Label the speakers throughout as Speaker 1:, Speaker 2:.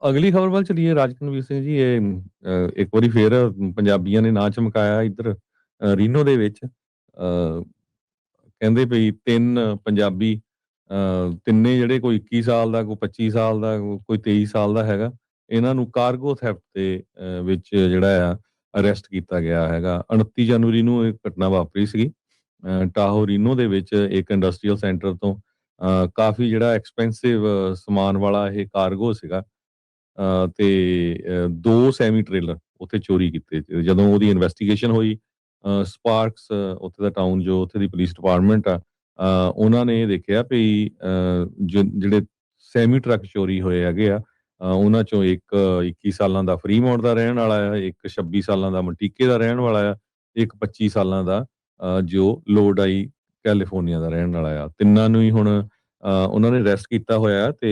Speaker 1: ਅਗਲੀ ਖਬਰ ਵੱਲ ਚਲੀਏ ਰਾਜਕਨਵੀਰ ਸਿੰਘ ਜੀ। ਇਹ ਇੱਕ ਵਾਰੀ ਫੇਰ ਪੰਜਾਬੀਆਂ ਨੇ ਨਾਂ ਚਮਕਾਇਆ ਇੱਧਰ ਰੀਨੋ ਦੇ ਵਿੱਚ। ਕਹਿੰਦੇ ਵੀ 3 ਪੰਜਾਬੀ ਤਿੰਨੇ ਜਿਹੜੇ ਕੋਈ 21 ਸਾਲ ਦਾ, ਕੋਈ 25 ਸਾਲ ਦਾ, ਕੋਈ 23 ਸਾਲ ਦਾ ਹੈਗਾ। ਇਹਨਾਂ ਨੂੰ ਕਾਰਗੋ ਥੈਫਟ ਦੇ ਵਿੱਚ ਜਿਹੜਾ ਆ ਅਰੈਸਟ ਕੀਤਾ ਗਿਆ ਹੈਗਾ। 29 ਜਨਵਰੀ ਨੂੰ ਇਹ ਘਟਨਾ ਵਾਪਰੀ ਸੀਗੀ। ਟਾਹੋ ਰੀਨੋ ਦੇ ਵਿੱਚ ਇੱਕ ਇੰਡਸਟਰੀਅਲ ਸੈਂਟਰ ਤੋਂ ਕਾਫੀ ਜਿਹੜਾ ਐਕਸਪੈਂਸਿਵ ਸਮਾਨ ਵਾਲਾ ਇਹ ਕਾਰਗੋ ਸੀਗਾ। ਤੇ 2 ਸੈਮੀ ਟ੍ਰੇਲਰ ਉੱਥੇ ਚੋਰੀ ਕੀਤੇ। ਜਦੋਂ ਉਹਦੀ ਇਨਵੈਸਟੀਗੇਸ਼ਨ ਹੋਈ, ਸਪਾਰਕਸ ਉੱਥੇ ਦਾ ਟਾਊਨ ਜੋ ਉੱਥੇ ਦੀ ਪੁਲਿਸ ਡਿਪਾਰਟਮੈਂਟ ਆ, ਉਹਨਾਂ ਨੇ ਇਹ ਦੇਖਿਆ ਵੀ ਜਿਹੜੇ ਸੈਮੀ ਟਰੱਕ ਚੋਰੀ ਹੋਏ ਹੈਗੇ ਆ, ਉਹਨਾਂ ਚੋਂ ਇੱਕ 21 ਸਾਲਾਂ ਦਾ ਫਰੀਮੌਂਟ ਦਾ ਰਹਿਣ ਵਾਲਾ ਆ, ਇੱਕ 26 ਸਾਲਾਂ ਦਾ ਮਟੀਕੇ ਦਾ ਰਹਿਣ ਵਾਲਾ ਆ, ਇੱਕ 25 ਸਾਲਾਂ ਦਾ ਜੋ ਲੋਡਾਈ ਕੈਲੀਫੋਰਨੀਆ ਦਾ ਰਹਿਣ ਵਾਲਾ ਆ। ਤਿੰਨਾਂ ਨੂੰ ਹੀ ਹੁਣ ਉਹਨਾਂ ਨੇ ਅਰੈਸਟ ਕੀਤਾ ਹੋਇਆ ਤੇ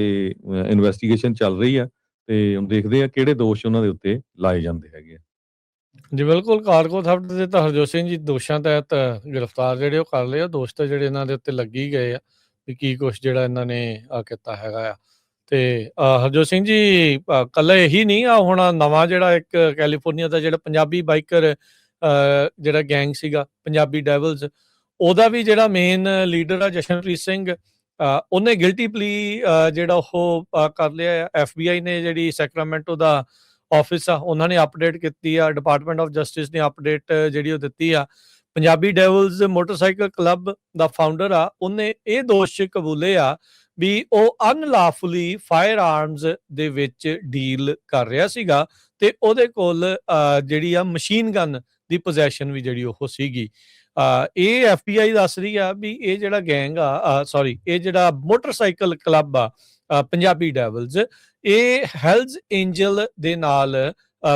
Speaker 1: ਇਨਵੈਸਟੀਗੇਸ਼ਨ ਚੱਲ ਰਹੀ ਆ ਤੇ ਦੇਖਦੇ ਆ ਕਿਹੜੇ ਦੋਸ਼ ਉਹਨਾਂ ਦੇ ਉੱਤੇ ਲਾਏ ਜਾਂਦੇ ਹੈਗੇ ਆ।
Speaker 2: ਜੀ ਬਿਲਕੁਲ, ਕਾਰਗੋ ਥੈਫਟ ਦੇ ਤਾਂ ਹਰਜੋਤ ਸਿੰਘ ਜੀ ਦੋਸ਼ਾਂ ਤਹਿਤ ਗ੍ਰਿਫਤਾਰ ਜਿਹੜੇ ਉਹ ਕਰ ਲਏ ਆ। ਦੋਸ਼ ਤਾਂ ਜਿਹੜੇ ਇਹਨਾਂ ਦੇ ਉੱਤੇ ਲੱਗੀ ਗਏ ਆ ਵੀ ਕੀ ਕੁਛ ਜਿਹੜਾ ਇਹਨਾਂ ਨੇ ਕੀਤਾ ਹੈਗਾ ਆ। ਤੇ ਹਰਜੋਤ ਸਿੰਘ ਜੀ ਇਕੱਲਾ ਇਹੀ ਨਹੀਂ ਆ, ਹੁਣ ਨਵਾਂ ਜਿਹੜਾ ਇੱਕ ਕੈਲੀਫੋਰਨੀਆ ਦਾ ਜਿਹੜਾ ਪੰਜਾਬੀ ਬਾਈਕਰ ਜਿਹੜਾ ਗੈਂਗ ਸੀਗਾ ਪੰਜਾਬੀ ਡੈਵਲਸ, ਉਹਦਾ ਵੀ ਜਿਹੜਾ ਮੇਨ ਲੀਡਰ ਆ ਜਸ਼ਨਪ੍ਰੀਤ ਸਿੰਘ, ਉਹਨੇ ਗਿਲਟੀ ਪਲੀ ਜਿਹੜਾ ਉਹ ਕਰ ਲਿਆ। FBI ਨੇ ਜਿਹੜੀ ਸੈਕਰਾਮੈਂਟੋ ਦਾ ਆਫਿਸ ਆ ਉਹਨਾਂ ਨੇ ਅਪਡੇਟ ਕੀਤੀ ਆ, ਡਿਪਾਰਟਮੈਂਟ ਆਫ ਜਸਟਿਸ ਨੇ ਅਪਡੇਟ ਜਿਹੜੀ ਉਹ ਦਿੱਤੀ ਆ। ਪੰਜਾਬੀ ਡੈਵਲਸ ਮੋਟਰਸਾਈਕਲ ਕਲੱਬ ਦਾ ਫਾਊਂਡਰ ਆ, ਉਹਨੇ ਇਹ ਦੋਸ਼ ਕਬੂਲੇ ਆ ਵੀ ਉਹ ਅਨਲਾਫੁਲੀ ਫਾਇਰ ਆਰਮਸ ਦੇ ਵਿੱਚ ਡੀਲ ਕਰ ਰਿਹਾ ਸੀਗਾ ਤੇ ਉਹਦੇ ਕੋਲ ਜਿਹੜੀ ਆ ਮਸ਼ੀਨ ਗਨ ਦੀ ਪੋਜੈਸ਼ਨ ਵੀ ਜਿਹੜੀ ਉਹ ਸੀਗੀ। ਇਹ FBI ਦੱਸ ਰਹੀ ਆ ਵੀ ਇਹ ਜਿਹੜਾ ਗੈਂਗ ਆ ਇਹ ਜਿਹੜਾ ਮੋਟਰਸਾਈਕਲ ਕਲੱਬ ਆ ਪੰਜਾਬੀ ਡੈਵਲਸ, ਇਹ ਹੈਲਜ਼ ਐਂਜਲ ਦੇ ਨਾਲ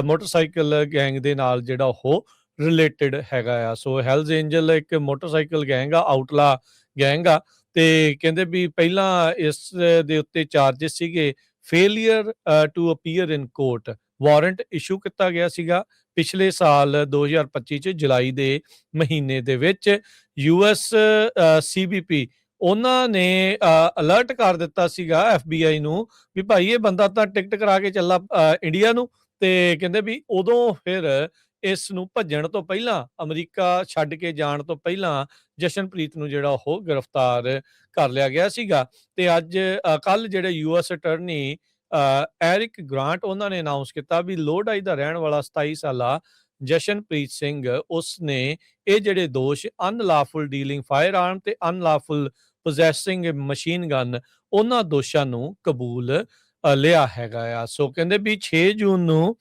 Speaker 2: ਮੋਟਰਸਾਈਕਲ ਗੈਂਗ ਦੇ ਨਾਲ ਜਿਹੜਾ ਉਹ ਰਿਲੇਟਡ ਹੈਗਾ ਆ। ਸੋ ਹੈਲਜ਼ ਐਂਜਲ ਇੱਕ ਮੋਟਰਸਾਈਕਲ ਗੈਂਗ ਆ, ਆਊਟਲਾ ਗੈਂਗ ਆ, ਤੇ ਕਹਿੰਦੇ ਵੀ ਪਹਿਲਾਂ ਇਸ ਦੇ ਉੱਤੇ ਚਾਰਜਸ ਸੀਗੇ failure to appear in court. Warrant issue ਕੀਤਾ ਗਿਆ ਸੀਗਾ ਪਿਛਲੇ ਸਾਲ 2025 ਚ ਜੁਲਾਈ ਦੇ ਮਹੀਨੇ ਦੇ ਵਿੱਚ। US CBP ਉਹਨਾਂ ਨੇ ਅਲਰਟ ਕਰ ਦਿੱਤਾ ਸੀਗਾ FBI ਨੂੰ ਵੀ ਭਾਈ ਇਹ ਬੰਦਾ ਤਾਂ ਟਿਕਟ ਕਰਾ ਕੇ ਚੱਲਾ ਇੰਡੀਆ ਨੂੰ, ਤੇ ਕਹਿੰਦੇ ਵੀ ਉਦੋਂ ਫਿਰ ਇਸ ਨੂੰ ਭੱਜਣ ਤੋਂ ਪਹਿਲਾਂ, ਅਮਰੀਕਾ ਛੱਡ ਕੇ ਜਾਣ ਤੋਂ ਪਹਿਲਾਂ ਜਸ਼ਨਪ੍ਰੀਤ ਨੂੰ ਜਿਹੜਾ ਉਹ ਗ੍ਰਿਫਤਾਰ ਕਰ ਲਿਆ ਗਿਆ ਸੀਗਾ। ਤੇ ਅੱਜ ਕੱਲ ਜਿਹੜੇ US ਅਟਰਨੀ ਐਰਿਕ ਗ੍ਰਾਂਟ ਉਹਨਾਂ ਨੇ ਅਨਾਉਂਸ ਕੀਤਾ ਵੀ ਲੋਡਾਈ ਦਾ ਰਹਿਣ ਵਾਲਾ 27 ਸਾਲਾ ਜਸ਼ਨਪ੍ਰੀਤ ਸਿੰਘ, ਉਸਨੇ ਇਹ ਜਿਹੜੇ ਦੋਸ਼ ਅਨਲਾਫੁਲ ਡੀਲਿੰਗ ਫਾਇਰ ਆਰਮ ਤੇ ਅਨਲਾਫੁਲ ਪੋਜੈਸਿੰਗ ਮਸ਼ੀਨ ਗਨ, ਉਹਨਾਂ ਦੋਸ਼ਾਂ ਨੂੰ ਕਬੂਲ ਲਿਆ ਹੈਗਾ ਆ। ਸੋ ਕਹਿੰਦੇ ਵੀ 6 ਜੂਨ ਨੂੰ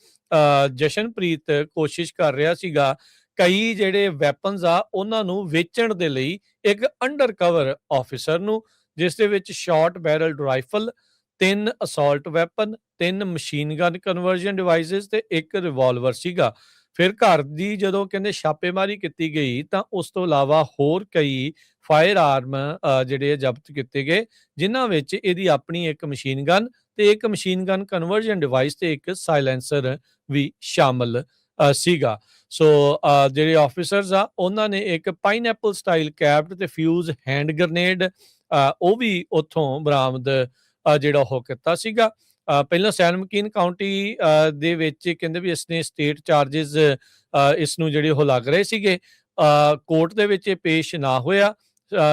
Speaker 2: ਜਸ਼ਨਪ੍ਰੀਤ ਕੋਸ਼ਿਸ਼ ਕਰ ਰਿਹਾ ਸੀਗਾ ਕਈ ਜਿਹੜੇ ਵੈਪਨਸ ਆ ਉਹਨਾਂ ਨੂੰ ਵੇਚਣ ਦੇ ਲਈ ਇੱਕ ਅੰਡਰ ਕਵਰ ਆਫਿਸਰ ਨੂੰ, ਜਿਸ ਦੇ ਵਿੱਚ short barreled rifle, 3 assault weapon, 3 machine gun conversion devices ਤੇ 1 ਰਿਵਾਲਵਰ ਸੀਗਾ। ਫਿਰ ਘਰ ਦੀ ਜਦੋਂ ਕਹਿੰਦੇ ਛਾਪੇਮਾਰੀ ਕੀਤੀ ਗਈ ਤਾਂ ਉਸ ਤੋਂ ਇਲਾਵਾ ਹੋਰ ਕਈ ਫਾਇਰ ਆਰਮ ਜਿਹੜੇ ਜ਼ਬਤ ਕੀਤੇ ਗਏ, ਜਿਨ੍ਹਾਂ ਵਿੱਚ ਇਹਦੀ ਆਪਣੀ ਇੱਕ ਮਸ਼ੀਨ ਗਨ ਤੇ ਇੱਕ ਮਸ਼ੀਨ ਗਨ ਕਨਵਰਜਨ ਡਿਵਾਈਸ ਤੇ ਇੱਕ ਸਾਇਲੈਂਸਰ ਵੀ ਸ਼ਾਮਲ ਸੀਗਾ। ਸੋ ਜਿਹੜੇ ਆਫਿਸਰਸ ਆ ਉਹਨਾਂ ਨੇ ਇੱਕ ਪਾਈਨਐਪਲ ਸਟਾਈਲ ਕੈਪਡ ਤੇ ਫਿਊਜ਼ ਹੈਂਡ ਗ੍ਰਨੇਡ ਉਹ ਵੀ ਉੱਥੋਂ ਬਰਾਮਦ ਜਿਹੜਾ ਉਹ ਕੀਤਾ ਸੀਗਾ। ਪਹਿਲਾਂ ਸੈਨ ਮਕੀਨ ਕਾਉਂਟੀ ਦੇ ਵਿੱਚ ਕਹਿੰਦੇ ਵੀ ਇਸਨੇ ਸਟੇਟ ਚਾਰजेस ਇਸ ਨੂੰ ਜਿਹੜੇ ਉਹ ਲੱਗ ਰਹੇ ਸੀਗੇ। ਕੋਰਟ ਦੇ ਵਿੱਚ ਇਹ ਪੇਸ਼ ਨਾ ਹੋਇਆ।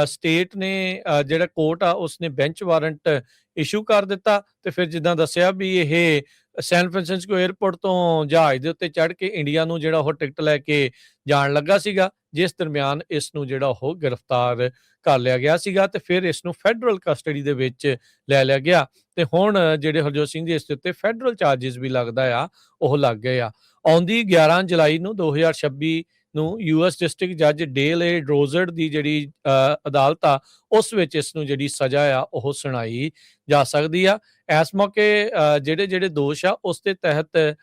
Speaker 2: ਸਟੇਟ ਨੇ ਜਿਹੜਾ ਕੋਰਟ ਆ ਉਸਨੇ ਬੈਂਚ ਵਾਰੰਟ ਇਸ਼ੂ ਕਰ ਦਿੱਤਾ ਤੇ ਫਿਰ ਜਿੱਦਾਂ ਦੱਸਿਆ ਵੀ ਇਹ ਸੈਨ ਫਰਾਂਸਿਸਕੋ 에ਅਰਪੋਰਟ ਤੋਂ ਜਹਾਜ਼ ਦੇ ਉੱਤੇ ਚੜ੍ਹ ਕੇ ਇੰਡੀਆ ਨੂੰ ਜਿਹੜਾ ਉਹ ਟਿਕਟ ਲੈ ਕੇ ਜਾਣ ਲੱਗਾ ਸੀਗਾ, ਜਿਸ ਦਰਮਿਆਨ ਇਸ ਨੂੰ ਜਿਹੜਾ ਉਹ ਗ੍ਰਿਫਤਾਰ ਕਰ ਲਿਆ ਗਿਆ ਸੀਗਾ ਤੇ ਫਿਰ ਇਸ ਨੂੰ ਫੈਡਰਲ ਕਸਟਡੀ ਦੇ ਵਿੱਚ ਲੈ ਲਿਆ ਗਿਆ। ਤੇ ਹੁਣ ਜਿਹੜੇ ਹਰਜੋਤ ਸਿੰਘ ਜੀ ਇਸ ਦੇ ਉੱਤੇ ਫੈਡਰਲ ਚਾਰजेस ਵੀ ਲੱਗਦਾ ਆ ਉਹ ਲੱਗ ਗਏ ਆ। ਆਉਂਦੀ 11 ਜੁਲਾਈ ਨੂੰ 2026 ਨੂੰ US ਡਿਸਟ੍ਰਿਕਟ ਜੱਜ ਡੇਲ ਏ ਡਰੋਜ਼ਰਡ ਦੀ ਜਿਹੜੀ ਅਦਾਲਤ ਆ ਉਸ ਵਿੱਚ ਇਸ ਨੂੰ ਜਿਹੜੀ ਸਜ਼ਾ ਆ ਉਹ ਸੁਣਾਈ ਜਾ ਸਕਦੀ ਆ। ਇਸ ਮੌਕੇ ਜਿਹੜੇ ਦੋਸ਼ ਆ ਉਸ ਦੇ ਤਹਿਤ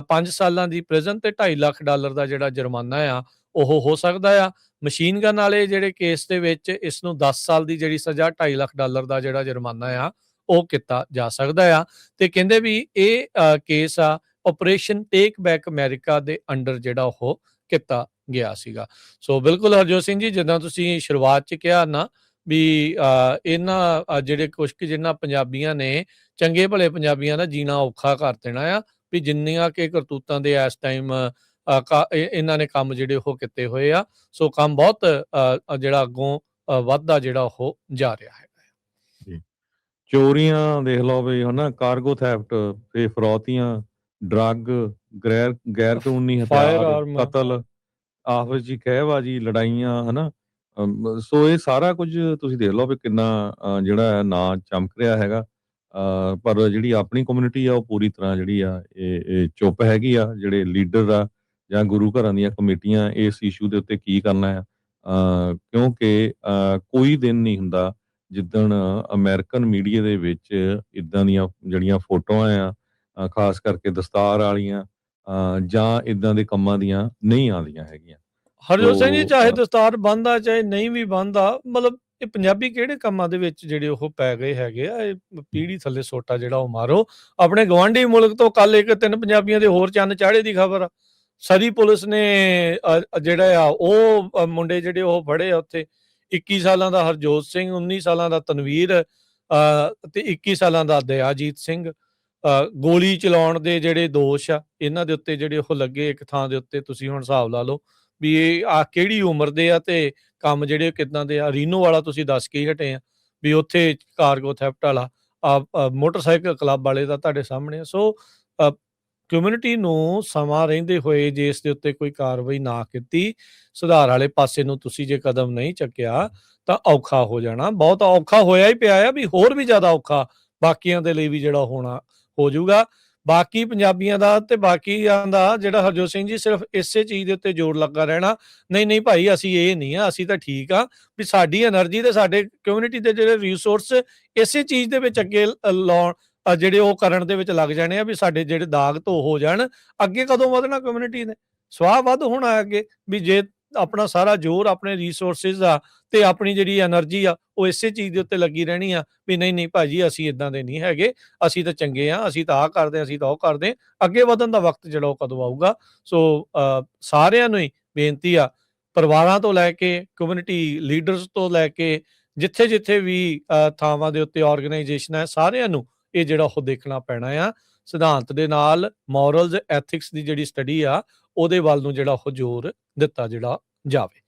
Speaker 2: 5 ਸਾਲਾਂ ਦੀ ਪ੍ਰਿਜ਼ਨ ਤੇ $2.5 ਲੱਖ ਦਾ ਜਿਹੜਾ ਜੁਰਮਾਨਾ ਆ ਉਹ ਹੋ ਸਕਦਾ ਆ। ਮਸ਼ੀਨ ਗਨ ਵਾਲੇ ਜਿਹੜੇ ਕੇਸ ਦੇ ਵਿੱਚ ਇਸ ਨੂੰ 10 ਸਾਲ ਦੀ ਜਿਹੜੀ ਸਜ਼ਾ $2.5 ਲੱਖ ਦਾ ਜਿਹੜਾ ਜੁਰਮਾਨਾ ਆ ਉਹ ਕੀਤਾ ਜਾ ਸਕਦਾ ਆ। ਤੇ ਕਹਿੰਦੇ ਵੀ ਇਹ ਕੇਸ ਆ ਆਪਰੇਸ਼ਨ ਟੇਕ ਬੈਕ ਅਮਰੀਕਾ ਦੇ ਅੰਡਰ ਜਿਹੜਾ ਉਹ ਕੀਤਾ ਗਿਆ ਸੀਗਾ। ਸੋ ਬਿਲਕੁਲ ਹਰਜੋਤ ਸਿੰਘ ਜੀ, ਜਿੱਦਾਂ ਤੁਸੀਂ ਸ਼ੁਰੂਆਤ 'ਚ ਕਿਹਾ ਨਾ ਵੀ ਇਹਨਾਂ ਜਿਹੜੇ ਕੁਛ ਕੁ ਜਿਨ੍ਹਾਂ ਪੰਜਾਬੀਆਂ ਨੇ ਚੰਗੇ ਭਲੇ ਪੰਜਾਬੀਆਂ ਦਾ ਜੀਣਾ ਔਖਾ ਕਰ ਦੇਣਾ ਆ, ਵੀ ਜਿੰਨੀਆਂ ਕਿ ਕਰਤੂਤਾਂ ਦੇ ਇਸ ਟਾਈਮ ਇਹਨਾਂ ਨੇ ਕੰਮ ਜਿਹੜੇ ਉਹ ਕੀਤੇ ਹੋਏ ਆ। ਸੋ ਕੰਮ ਬਹੁਤ ਜਿਹੜਾ ਅੱਗੋਂ ਵੱਧਦਾ ਜਿਹੜਾ ਉਹ ਜਾ ਰਿਹਾ ਹੈ।
Speaker 1: ਜੀ। ਚੋਰੀਆਂ ਦੇਖ ਲਓ ਵੀ ਹਨਾ, ਕਾਰਗੋ ਥੈਫਟ, ਤੇ ਫਰੌਤੀਆਂ, ਡਰੱਗ, ਗੈਰ ਕਾਨੂੰਨੀ
Speaker 2: ਫਾਇਰ
Speaker 1: ਹਥਿਆਰ,
Speaker 2: ਆਰਮ
Speaker 1: ਕਤਲ, ਆਪਸ 'ਚ ਖਹਿਬਾਜ਼ੀ, ਲੜਾਈਆਂ ਹਨਾ। ਸੋ ਇਹ ਸਾਰਾ ਕੁਝ ਤੁਸੀਂ ਦੇਖ ਲਓ ਵੀ ਕਿੰਨਾ ਜਿਹੜਾ ਹੈ ਨਾਂ ਚਮਕ ਰਿਹਾ ਹੈਗਾ। ਪਰ ਜਿਹੜੀ ਆਪਣੀ ਕਮਿਊਨਿਟੀ ਆ ਉਹ ਪੂਰੀ ਤਰ੍ਹਾਂ ਜਿਹੜੀ ਆ ਇਹ ਚੁੱਪ ਹੈਗੀ ਆ। ਜਿਹੜੇ ਲੀਡਰ ਆ ਜਾਂ ਗੁਰੂ ਘਰਾਂ ਦੀਆਂ ਕਮੇਟੀਆਂ ਇਸ ਇਸ਼ੂ ਦੇ ਉੱਤੇ ਕੀ ਕਰਨਾ ਆ, ਕਿਉਂਕਿ ਕੋਈ ਦਿਨ ਨਹੀਂ ਹੁੰਦਾ ਜਿੱਦਣ ਅਮਰੀਕਨ ਮੀਡੀਆ ਦੇ ਵਿੱਚ ਇੱਦਾਂ ਦੀਆਂ ਜਿਹੜੀਆਂ ਫੋਟੋਆਂ ਆ, ਖਾਸ ਕਰਕੇ ਦਸਤਾਰ ਵਾਲੀਆਂ ਜਾਂ ਇੱਦਾਂ ਦੇ ਕੰਮਾਂ ਦੀਆਂ ਨਹੀਂ ਆਉਂਦੀਆਂ ਹੈਗੀਆਂ।
Speaker 2: ਹਰਜੋਤ ਸਿੰਘ ਜੀ,
Speaker 1: ਸੋ
Speaker 2: ਚਾਹੇ ਦਸਤਾਰ ਬੰਨ੍ਹਦਾ ਚਾਹੇ ਨਹੀਂ ਵੀ ਬੰਨ੍ਹਦਾ, ਮਤਲਬ ਇਹ ਪੰਜਾਬੀ ਕਿਹੜੇ ਕੰਮਾਂ ਦੇ ਵਿੱਚ ਜਿਹੜੇ ਉਹ ਪੈ ਗਏ ਹੈਗੇ ਆ। ਇਹ ਪੀੜ੍ਹੀ ਥੱਲੇ ਸੋਟਾ ਜਿਹੜਾ ਉਹ ਮਾਰੋ। ਆਪਣੇ ਗਵਾਂਢੀ ਮੁਲਕ ਤੋਂ ਕੱਲ ਇੱਕ 3 ਪੰਜਾਬੀਆਂ ਦੇ ਹੋਰ ਚੰਨ ਚਾੜੇ ਦੀ ਖਬਰ ਆ। ਸਰੀ ਪੁਲਿਸ ਨੇ ਜਿਹੜਾ ਆ ਉਹ ਮੁੰਡੇ ਜਿਹੜੇ ਉਹ ਫੜੇ ਆ ਉੱਥੇ। 21 ਸਾਲਾਂ ਦਾ ਹਰਜੋਤ ਸਿੰਘ, 19 ਸਾਲਾਂ ਦਾ ਤਨਵੀਰ ਤੇ 21 ਸਾਲਾਂ ਦਾ ਦਇਆਜੀਤ ਸਿੰਘ। ਗੋਲੀ ਚਲਾਉਣ ਦੇ ਜਿਹੜੇ ਦੋਸ਼ ਆ ਇਹਨਾਂ ਦੇ ਉੱਤੇ ਜਿਹੜੇ ਉਹ ਲੱਗੇ ਇੱਕ ਥਾਂ ਦੇ ਉੱਤੇ। ਤੁਸੀਂ ਹੁਣ ਹਿਸਾਬ ਲਾ ਲਓ ਵੀ ਇਹ ਕਿਹੜੀ ਉਮਰ ਦੇ ਆ ਤੇ ਕੰਮ ਜਿਹੜੇ ਕਿੱਦਾਂ ਦੇ ਆ। ਰੀਨੋ ਵਾਲਾ ਤੁਸੀਂ ਦੱਸ ਕੇ ਹੀ ਹਟੇ ਆ ਵੀ ਉੱਥੇ ਕਾਰਗੋ ਥੈਫਟ ਵਾਲਾ, ਮੋਟਰਸਾਈਕਲ ਕਲੱਬ ਵਾਲੇ ਦਾ ਤੁਹਾਡੇ ਸਾਹਮਣੇ ਆ। ਸੋ ਕਮਿਊਨਿਟੀ ਨੂੰ ਸਮਾਂ ਰਹਿੰਦੇ ਹੋਏ ਜੇ ਇਸ ਦੇ ਉੱਤੇ ਕੋਈ ਕਾਰਵਾਈ ਨਾ ਕੀਤੀ, ਸੁਧਾਰ ਵਾਲੇ ਪਾਸੇ ਨੂੰ ਤੁਸੀਂ ਜੇ ਕਦਮ ਨਹੀਂ ਚੱਕਿਆ ਤਾਂ ਔਖਾ ਹੋ ਜਾਣਾ। ਬਹੁਤ ਔਖਾ ਹੋਇਆ ਹੀ ਪਿਆ ਆ, ਵੀ ਹੋਰ ਵੀ ਜ਼ਿਆਦਾ ਔਖਾ ਬਾਕੀਆਂ ਦੇ ਲਈ ਵੀ ਜਿਹੜਾ ਹੋਣਾ ਹੋ ਜਾਊਗਾ। ਬਾਕੀ ਪੰਜਾਬੀਆਂ ਦਾ ਤੇ ਬਾਕੀਆਂ ਦਾ ਜਿਹੜਾ ਹਰਜੋਤ ਸਿੰਘ ਜੀ ਸਿਰਫ ਇਸੇ ਚੀਜ਼ ਦੇ ਉੱਤੇ ਜ਼ੋਰ ਲੱਗਾ ਰਹਿਣਾ, ਨਹੀਂ ਭਾਈ ਅਸੀਂ ਇਹ ਨਹੀਂ ਆ, ਅਸੀਂ ਤਾਂ ਠੀਕ ਆ, ਵੀ ਸਾਡੀ એનર્ਜੀ ਤੇ ਸਾਡੇ ਕਮਿਊਨਿਟੀ ਦੇ ਜਿਹੜੇ ਰਿਸੋਰਸ ਇਸੇ ਚੀਜ਼ ਦੇ ਵਿੱਚ ਅੱਗੇ ਲਾਉਣ, ਜਿਹੜੇ ਉਹ ਕਰਨ ਦੇ ਵਿੱਚ ਲੱਗ ਜਾਣੇ ਆ, ਵੀ ਸਾਡੇ ਜਿਹੜੇ ਦਾਗ ਧੋ ਹੋ ਜਾਣ। ਅੱਗੇ ਕਦੋਂ ਵਧਣਾ ਕਮਿਊਨਿਟੀ ਨੇ? ਸਵਾਹ ਵੱਧ ਹੋਣਾ ਅੱਗੇ, ਵੀ ਜੇ ਆਪਣਾ ਸਾਰਾ ਜ਼ੋਰ ਆਪਣੇ ਰਿਸੋਰਸਿਸ ਆ ਤੇ ਆਪਣੀ ਜਿਹੜੀ એનર્ਜੀ ਆ ਉਹ ਇਸੇ ਚੀਜ਼ ਦੇ ਉੱਤੇ ਲੱਗੀ ਰਹਿਣੀ ਆ, ਵੀ ਨਹੀਂ ਭਾਜੀ ਅਸੀਂ ਇਦਾਂ ਦੇ ਨਹੀਂ ਹੈਗੇ, ਅਸੀਂ ਤਾਂ ਚੰਗੇ ਆ, ਅਸੀਂ ਤਾਂ ਆਹ ਕਰਦੇ, ਅਸੀਂ ਤਾਂ ਉਹ ਕਰਦੇ। ਅੱਗੇ ਵਧਣ ਦਾ ਵਕਤ ਜਿਹੜਾ ਉਹ ਕਦੋਂ ਆਊਗਾ? ਸੋ ਸਾਰਿਆਂ ਨੂੰ ਹੀ ਬੇਨਤੀ ਆ, ਪਰਿਵਾਰਾਂ ਤੋਂ ਲੈ ਕੇ ਕਮਿਊਨਿਟੀ ਲੀਡਰਸ ਤੋਂ ਲੈ ਕੇ ਜਿੱਥੇ ਵੀ ਥਾਵਾਂ ਦੇ ਉੱਤੇ ਆਰਗੇਨਾਈਜੇਸ਼ਨ ਹੈ, ਸਾਰਿਆਂ ਨੂੰ ਇਹ ਜਿਹੜਾ ਉਹ ਦੇਖਣਾ ਪੈਣਾ ਆ। ਸਿਧਾਂਤ ਦੇ ਨਾਲ ਮੋਰਲਸ, ਐਥਿਕਸ ਦੀ ਜਿਹੜੀ ਸਟੱਡੀ ਆ ਉਹਦੇ ਵੱਲ ਨੂੰ ਜਿਹੜਾ ਉਹ ਜ਼ੋਰ ਦਿੱਤਾ ਜਿਹੜਾ ਜਾਵੇ।